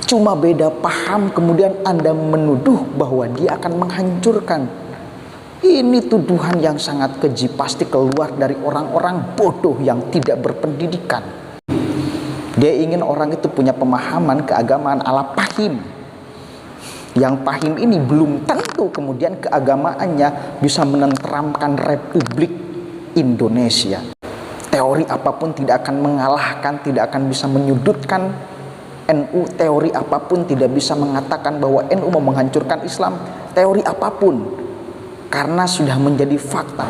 Cuma beda paham kemudian Anda menuduh bahwa dia akan menghancurkan. Ini tuduhan yang sangat keji, pasti keluar dari orang-orang bodoh yang tidak berpendidikan. Dia ingin orang itu punya pemahaman keagamaan ala pahim. Yang pahim ini belum tentu kemudian keagamaannya bisa menenteramkan Republik Indonesia. Teori apapun tidak akan mengalahkan, tidak akan bisa menyudutkan NU. Teori apapun tidak bisa mengatakan bahwa NU mau menghancurkan Islam. Teori apapun, karena sudah menjadi fakta.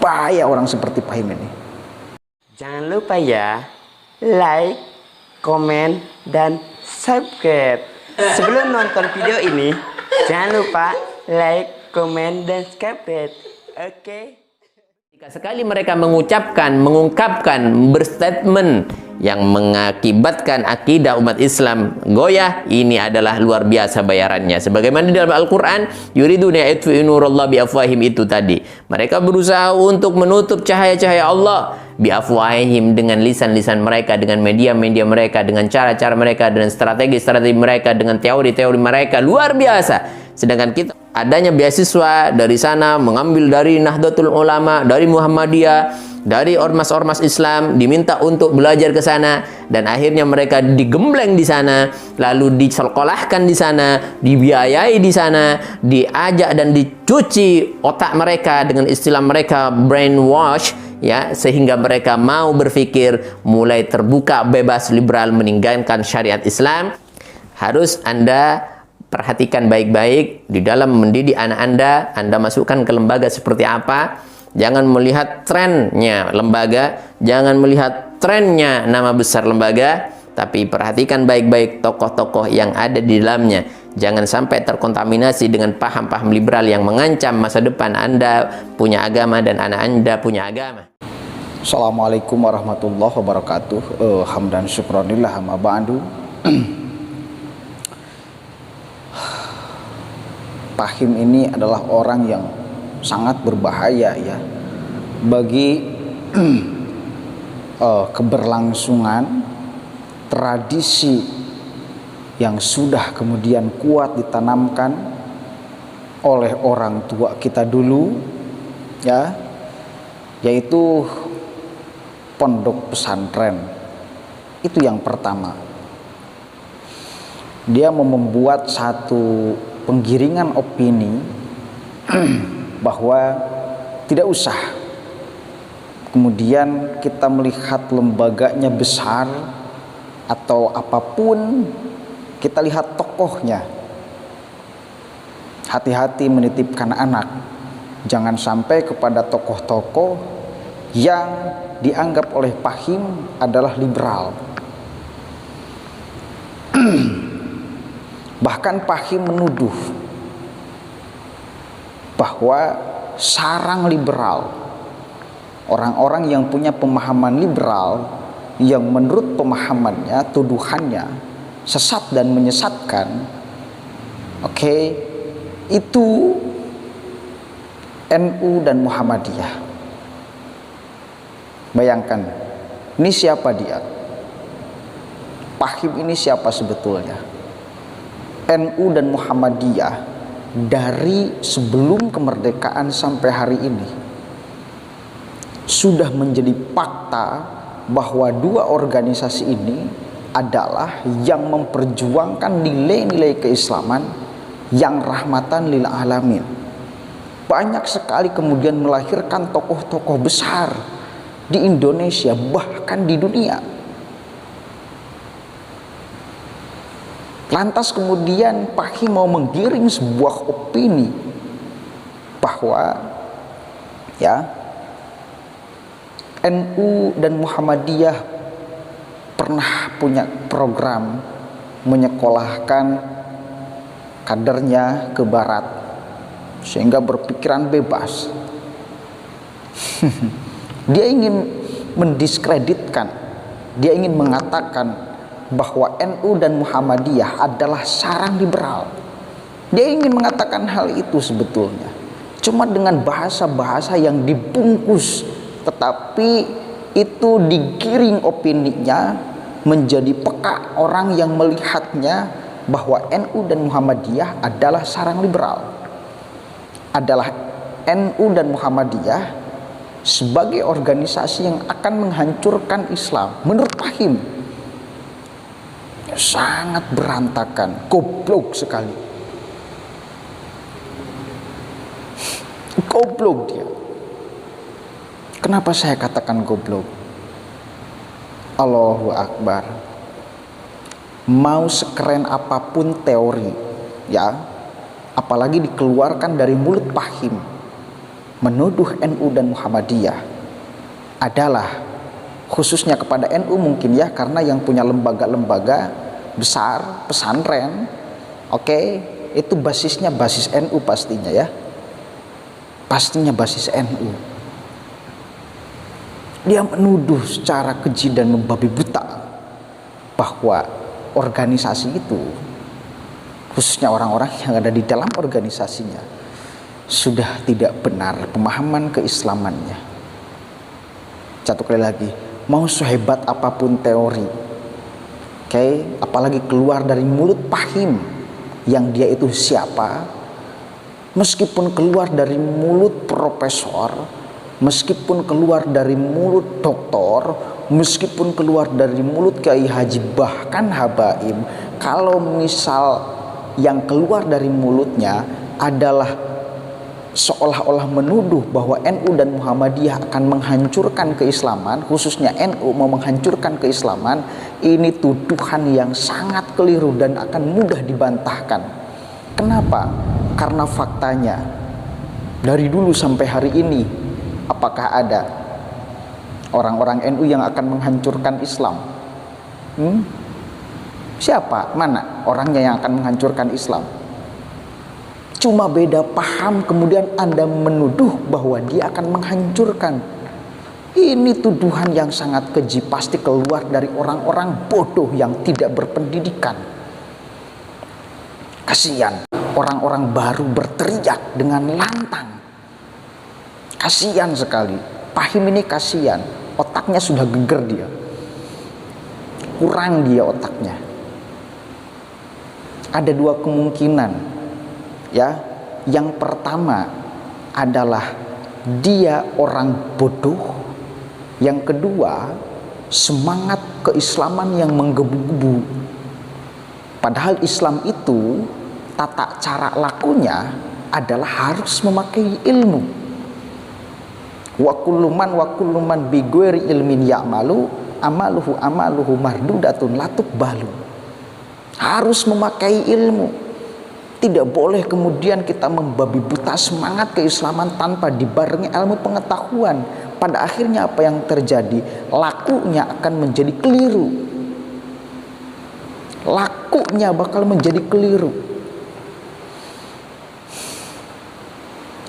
Bahaya orang seperti Pahim ini. Jangan lupa ya, like, komen, dan subscribe. Sebelum nonton video ini, jangan lupa like, komen, dan subscribe. Oke? Jika sekali mereka mengungkapkan, berstatement yang mengakibatkan akidah umat Islam goyah, ini adalah luar biasa bayarannya. Sebagaimana di dalam Al-Quran, yuriduna yutfi'u nurallahi biafwahihim, itu tadi. Mereka berusaha untuk menutup cahaya-cahaya Allah biafwahihim, dengan lisan-lisan mereka, dengan media-media mereka, dengan cara-cara mereka, dengan strategi-strategi mereka, dengan teori-teori mereka. Luar biasa. Sedangkan kita adanya beasiswa dari sana, mengambil dari Nahdlatul Ulama, dari Muhammadiyah, dari ormas-ormas Islam, diminta untuk belajar ke sana, dan akhirnya mereka digembleng di sana, lalu disekolahkan di sana, dibiayai di sana, diajak dan dicuci otak mereka, dengan istilah mereka brainwash, ya, sehingga mereka mau berpikir mulai terbuka, bebas, liberal, meninggalkan syariat Islam. Harus Anda perhatikan baik-baik di dalam mendidik anak Anda masukkan ke lembaga seperti apa. Jangan melihat trennya lembaga, jangan melihat trennya nama besar lembaga, tapi perhatikan baik-baik tokoh-tokoh yang ada di dalamnya. Jangan sampai terkontaminasi dengan paham-paham liberal yang mengancam masa depan Anda punya agama dan anak Anda punya agama. Assalamualaikum warahmatullahi wabarakatuh. Hamdan syukronillah amma ba'du. Pahim ini adalah orang yang sangat berbahaya ya bagi keberlangsungan tradisi yang sudah kemudian kuat ditanamkan oleh orang tua kita dulu, ya, yaitu pondok pesantren. Itu yang pertama. Dia membuat satu penggiringan opini bahwa tidak usah kemudian kita melihat lembaganya besar atau apapun, kita lihat tokohnya. Hati-hati menitipkan anak, jangan sampai kepada tokoh-tokoh yang dianggap oleh Pahim adalah liberal. Bahkan Pahim menuduh bahwa sarang liberal, orang-orang yang punya pemahaman liberal, yang menurut pemahamannya, tuduhannya sesat dan menyesatkan, itu NU dan Muhammadiyah. Bayangkan, ini siapa dia? Pahim ini siapa sebetulnya? NU dan Muhammadiyah dari sebelum kemerdekaan sampai hari ini sudah menjadi fakta bahwa dua organisasi ini adalah yang memperjuangkan nilai-nilai keislaman yang rahmatan lil alamin. Banyak sekali kemudian melahirkan tokoh-tokoh besar di Indonesia, bahkan di dunia. Lantas kemudian Pahim mau menggiring sebuah opini bahwa ya NU dan Muhammadiyah pernah punya program menyekolahkan kadernya ke barat sehingga berpikiran bebas. Dia ingin mendiskreditkan, dia ingin mengatakan bahwa NU dan Muhammadiyah adalah sarang liberal. Dia ingin mengatakan hal itu sebetulnya, cuma dengan bahasa-bahasa yang dibungkus, tetapi itu digiring opininya menjadi peka orang yang melihatnya bahwa NU dan Muhammadiyah adalah sarang liberal. Adalah NU dan Muhammadiyah sebagai organisasi yang akan menghancurkan Islam. Menurut Fahim, sangat berantakan, goblok sekali. Goblok dia. Kenapa saya katakan goblok? Allahu Akbar. Mau sekeren apapun teori, ya, apalagi dikeluarkan dari mulut Fahim, menuduh NU dan Muhammadiyah adalah, khususnya kepada NU mungkin ya, karena yang punya lembaga-lembaga besar, pesantren, oke, itu basisnya basis NU pastinya ya, pastinya basis NU. Dia menuduh secara keji dan membabi buta bahwa organisasi itu, khususnya orang-orang yang ada di dalam organisasinya, sudah tidak benar pemahaman keislamannya. Satu kali lagi, mau sehebat apapun teori, oke, apalagi keluar dari mulut Fahim yang dia itu siapa, meskipun keluar dari mulut profesor, meskipun keluar dari mulut doktor, meskipun keluar dari mulut Kiai Haji, bahkan habaib, kalau misal yang keluar dari mulutnya adalah seolah-olah menuduh bahwa NU dan Muhammadiyah akan menghancurkan keislaman, khususnya NU mau menghancurkan keislaman, ini tuduhan yang sangat keliru dan akan mudah dibantahkan. Kenapa? Karena faktanya dari dulu sampai hari ini, apakah ada orang-orang NU yang akan menghancurkan Islam? Siapa? Mana orangnya yang akan menghancurkan Islam? Cuma beda paham, kemudian Anda menuduh bahwa dia akan menghancurkan. Ini tuduhan yang sangat keji, pasti keluar dari orang-orang bodoh yang tidak berpendidikan. Kasihan orang-orang baru berteriak dengan lantang. Kasihan sekali. Fahim ini kasihan. Otaknya sudah geger dia. Kurang dia otaknya. Ada dua kemungkinan. Ya, yang pertama adalah dia orang bodoh. Yang kedua, semangat keislaman yang menggebu-gebu. Padahal Islam itu tata cara lakunya adalah harus memakai ilmu. Wa kullu man bi ghairi ilmin ya'malu amaluhu mardudatun latuk balu. Harus memakai ilmu. Tidak boleh kemudian kita membabi buta semangat keislaman tanpa dibarengi ilmu pengetahuan. Pada akhirnya apa yang terjadi? Lakunya akan menjadi keliru. Lakunya bakal menjadi keliru.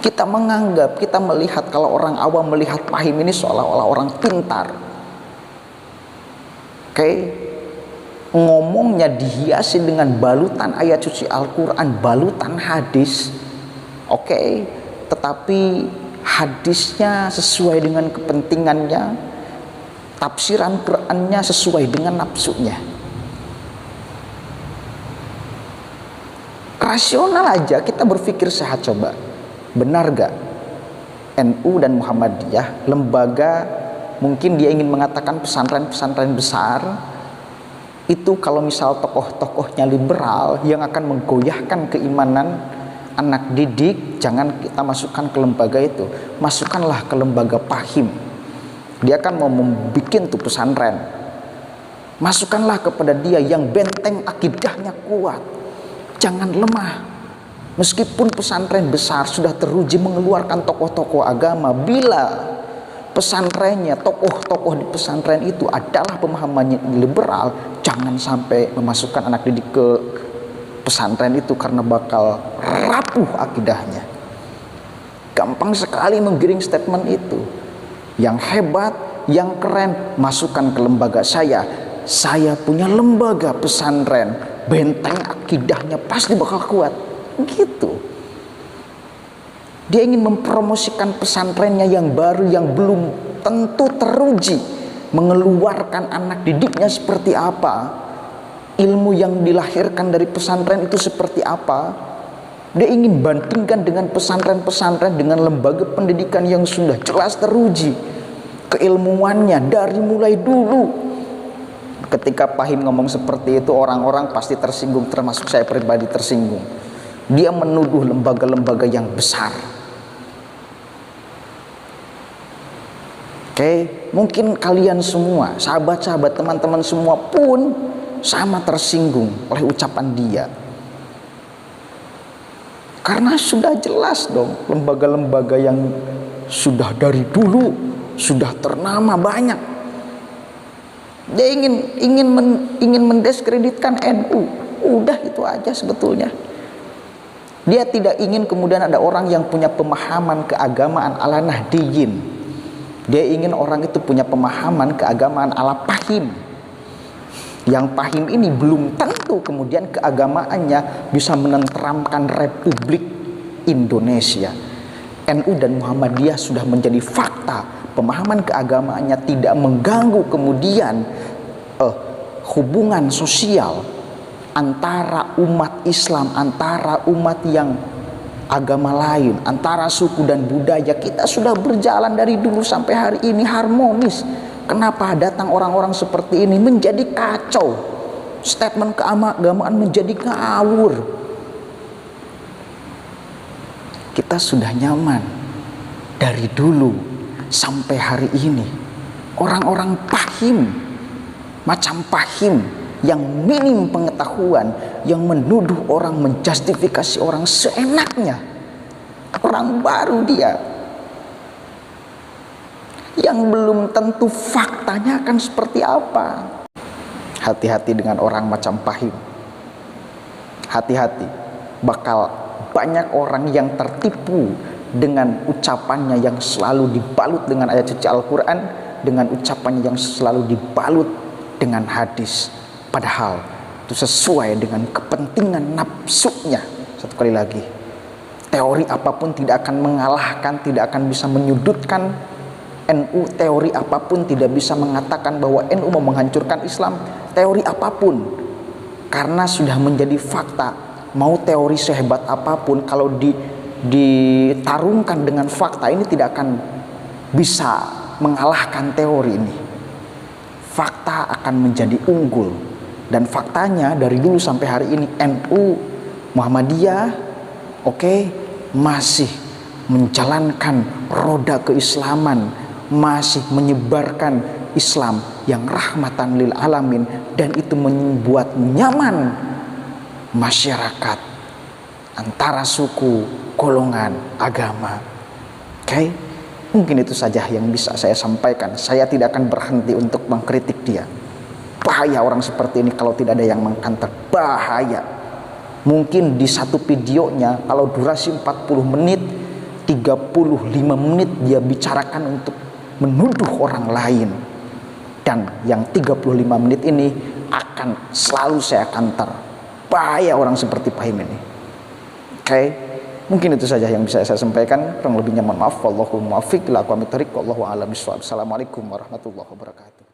Kita menganggap, kita melihat, kalau orang awam melihat Fahim ini seolah-olah orang pintar. Oke, ngomongnya dihiasi dengan balutan ayat suci Al-Quran, balutan hadis. Oke, tetapi hadisnya sesuai dengan kepentingannya, tafsiran Qurannya sesuai dengan nafsunya. Rasional aja kita berpikir sehat, coba. Benar gak NU dan Muhammadiyah, lembaga, mungkin dia ingin mengatakan pesantren-pesantren besar, itu kalau misal tokoh-tokohnya liberal yang akan menggoyahkan keimanan anak didik, jangan kita masukkan ke lembaga itu, masukkanlah ke lembaga Fahim. Dia kan mau membuat tuh pesantren, masukkanlah kepada dia yang benteng akidahnya kuat, jangan lemah. Meskipun pesantren besar sudah teruji mengeluarkan tokoh-tokoh agama, bila pesantrennya, tokoh-tokoh di pesantren itu adalah pemahamannya liberal, jangan sampai memasukkan anak didik ke pesantren itu karena bakal rapuh akidahnya. Gampang sekali menggiring statement itu. Yang hebat, yang keren, masukkan ke lembaga saya. Saya punya lembaga pesantren, benteng akidahnya pasti bakal kuat. Gitu. Dia ingin mempromosikan pesantrennya yang baru, yang belum tentu teruji mengeluarkan anak didiknya seperti apa. ilmu yang dilahirkan dari pesantren itu seperti apa. Dia ingin bandingkan dengan pesantren-pesantren, dengan lembaga pendidikan yang sudah jelas teruji keilmuannya dari mulai dulu. Ketika Pahim ngomong seperti itu, orang-orang pasti tersinggung, termasuk saya pribadi tersinggung. Dia menuduh lembaga-lembaga yang besar. Oke, mungkin kalian semua, sahabat-sahabat, teman-teman semua pun sama tersinggung oleh ucapan dia. Karena sudah jelas dong, lembaga-lembaga yang sudah dari dulu sudah ternama banyak. Dia ingin mendiskreditkan NU. Udah itu aja sebetulnya. Dia tidak ingin kemudian ada orang yang punya pemahaman keagamaan ala Nahdiyin. Dia ingin orang itu punya pemahaman keagamaan ala Pahim. Yang Pahim ini belum tentu kemudian keagamaannya bisa menenteramkan Republik Indonesia. NU dan Muhammadiyah sudah menjadi fakta. Pemahaman keagamaannya tidak mengganggu kemudian hubungan sosial antara umat Islam, antara umat yang agama lain, antara suku dan budaya. Kita sudah berjalan dari dulu sampai hari ini harmonis. Kenapa datang orang-orang seperti ini menjadi kacau? Statement keagamaan menjadi ngawur. Kita sudah nyaman dari dulu sampai hari ini. Orang-orang Pahim, macam Pahim yang minim pengetahuan, yang menuduh orang, menjustifikasi orang seenaknya. Orang baru dia, yang belum tentu faktanya akan seperti apa. Hati-hati dengan orang macam Pahim. Hati-hati, bakal banyak orang yang tertipu dengan ucapannya yang selalu dibalut dengan ayat suci Al-Quran, dengan ucapannya yang selalu dibalut dengan hadis, padahal itu sesuai dengan kepentingan nafsunya. Satu kali lagi, teori apapun tidak akan mengalahkan, tidak akan bisa menyudutkan NU. Teori apapun tidak bisa mengatakan bahwa NU mau menghancurkan Islam. Teori apapun, karena sudah menjadi fakta. Mau teori sehebat apapun, kalau ditarungkan dengan fakta, ini tidak akan bisa mengalahkan teori ini. Fakta akan menjadi unggul. Dan faktanya dari dulu sampai hari ini NU, Muhammadiyah, masih menjalankan roda keislaman, masih menyebarkan Islam yang rahmatan lil alamin, dan itu membuat nyaman masyarakat antara suku, golongan, agama. Mungkin itu saja yang bisa saya sampaikan. Saya tidak akan berhenti untuk mengkritik dia. Bahaya orang seperti ini kalau tidak ada yang mengkanter. Bahaya. Mungkin di satu videonya, kalau durasi 40 menit, 35 menit dia bicarakan untuk menuduh orang lain. Dan yang 35 menit ini akan selalu saya kanter. Bahaya orang seperti Pahim ini. Mungkin itu saja yang bisa saya sampaikan. Kurang lebihnya mohon maaf. Wallahu muwaffiq ila aqwamit thoriq. Wallahu a'lam bishawab. Assalamualaikum warahmatullahi wabarakatuh.